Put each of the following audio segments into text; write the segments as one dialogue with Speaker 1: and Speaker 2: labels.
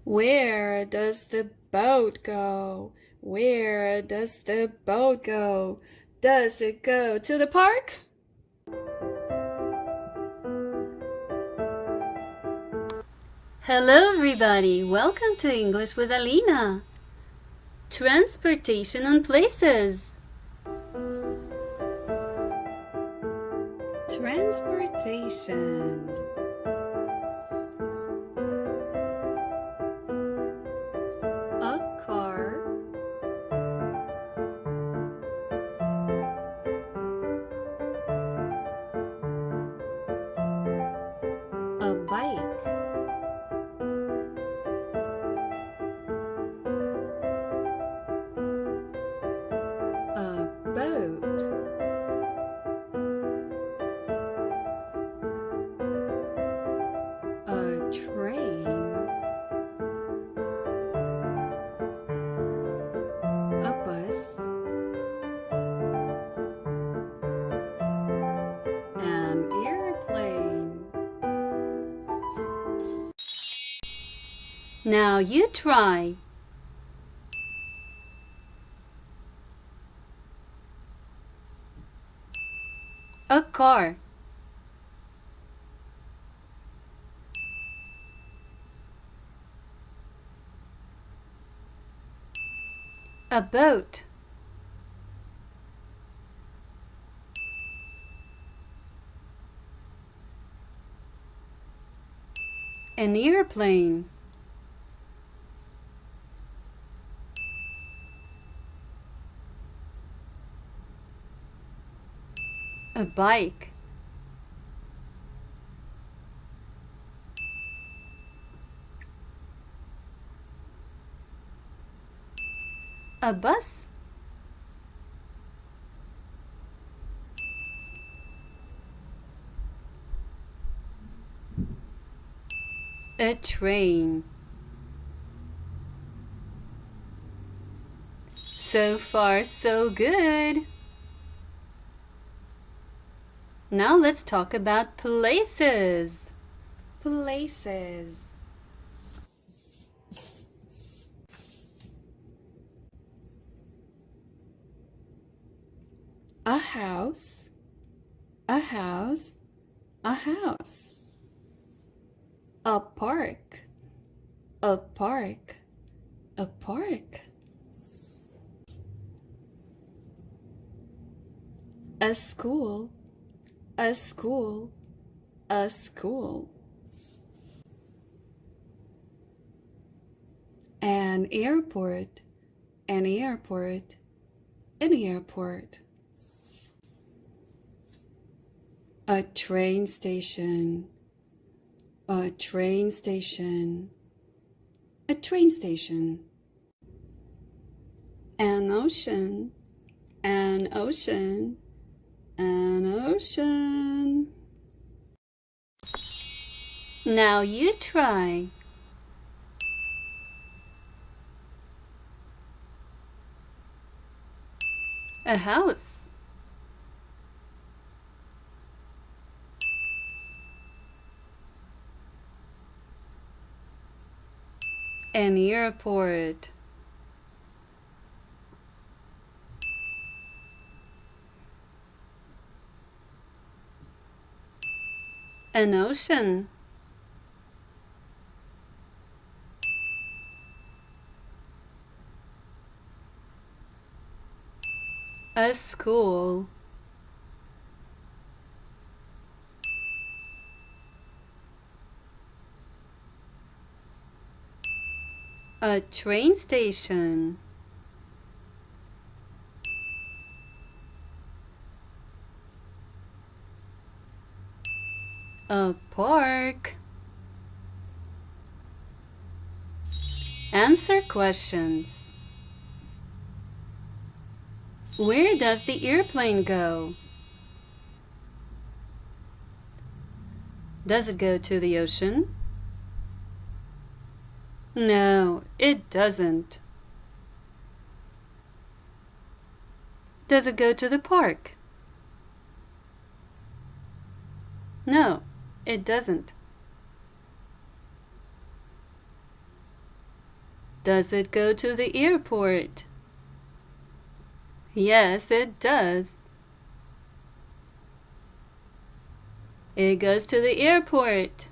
Speaker 1: Where does the boat go? Where does the boat go? Does it go to the park?
Speaker 2: Hello everybody, welcome to English with Alina. Transportation on places.
Speaker 1: Transportation. A car. A bike. A boat. A train. A bus. An airplane.
Speaker 2: Now you try. A car. A boat. An airplane. A bike. A bus. A train. So far, so good. Now let's talk about places.
Speaker 1: Places. A house. A house. A house. A park. A park. A park. A school. A school. A school. An airport. An airport. An airport. A train station. A train station. A train station. An ocean. An ocean. An ocean.
Speaker 2: Now you try. A house. An airport. An ocean. A school. A train station. A park. Answer questions. Where does the airplane go? Does it go to the ocean? No, it doesn't. Does it go to the park? No, it doesn't. Does it go to the airport? Yes, it does. It goes to the airport.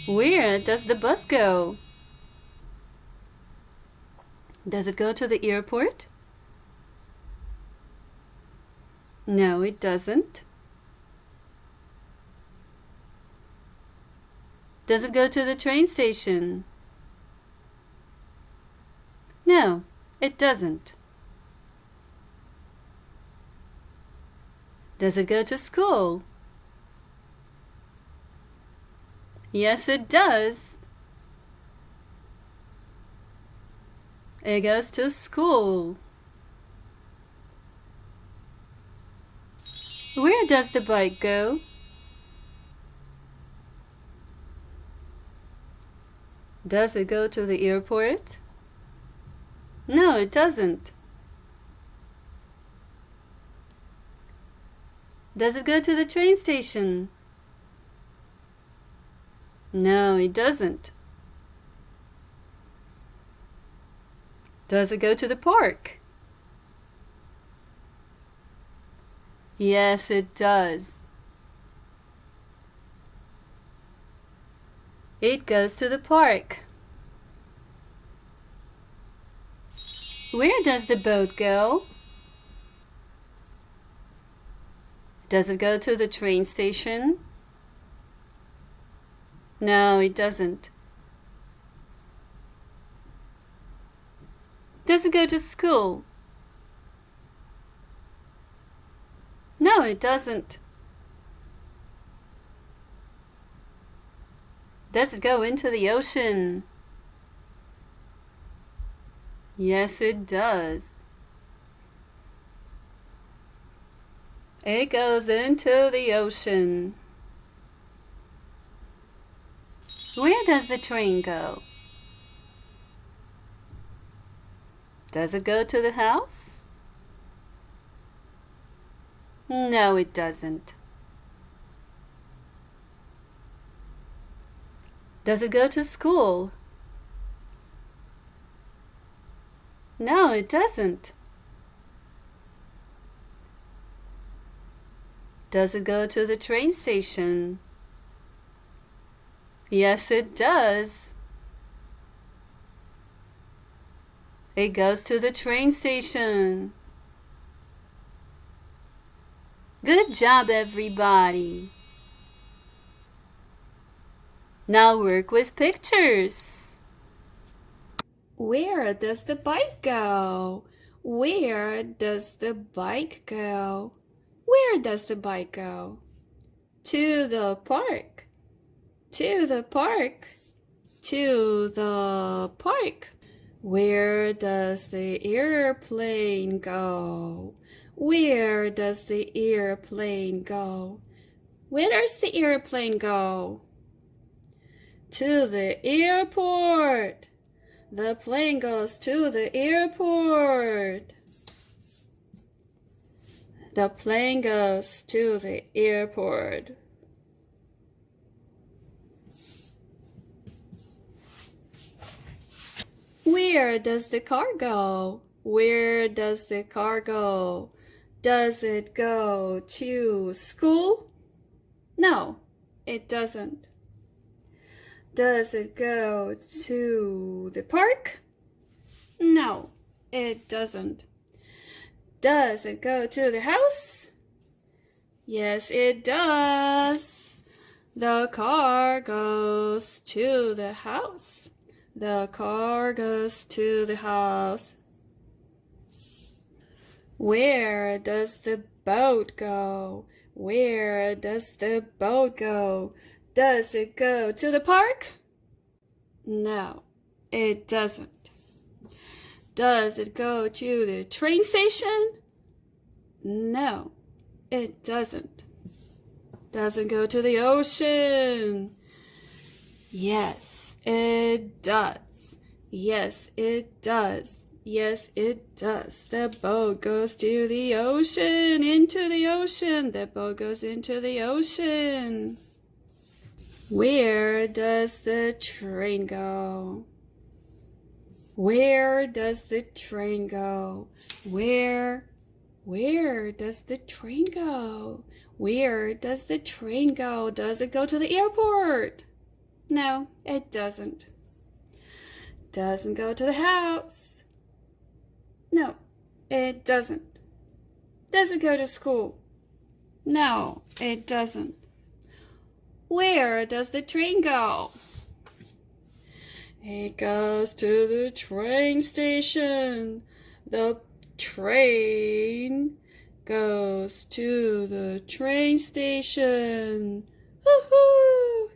Speaker 2: Where does the bus go? Does it go to the airport? No, it doesn't. Does it go to the train station? No, it doesn't. Does it go to school? Yes, it does. It goes to school. Where does the bike go? Does it go to the airport? No, it doesn't. Does it go to the train station? No, it doesn't. Does it go to the park? Yes, it does. It goes to the park. Where does the boat go? Does it go to the train station? No, it doesn't. Does it go to school? No, it doesn't. Does it go into the ocean? Yes, it does. It goes into the ocean. Where does the train go? Does it go to the house? No, it doesn't. Does it go to school? No, it doesn't. Does it go to the train station? Yes, it does. It goes to the train station. Good job, everybody. Now work with pictures.
Speaker 1: Where does the bike go? Where does the bike go? Where does the bike go? To the park. To the park. To the park. Where does the airplane go? Where does the airplane go? Where does the airplane go? To the airport. The plane goes to the airport. The plane goes to the airport. Where does the car go? Where does the car go? Does it go to school? No, it doesn't. Does it go to the park? No, it doesn't. Does it go to the house? Yes, it does. The car goes to the house. The car goes to the house. Where does the boat go? Where does the boat go? Does it go to the park? No, it doesn't. Does it go to the train station? No, it doesn't. Does it go to the ocean? Yes, it does. Yes, it does. Yes, it does. The boat goes to the ocean, into the ocean. The boat goes into the ocean. Where does the train go? Where does the train go? Where does the train go? Where does the train go? Does it go to the airport? No, it doesn't. Doesn't go to the house. No, it doesn't. Does it go to school? No, it doesn't. Where does the train go? It goes to the train station. The train goes to the train station. Woohoo!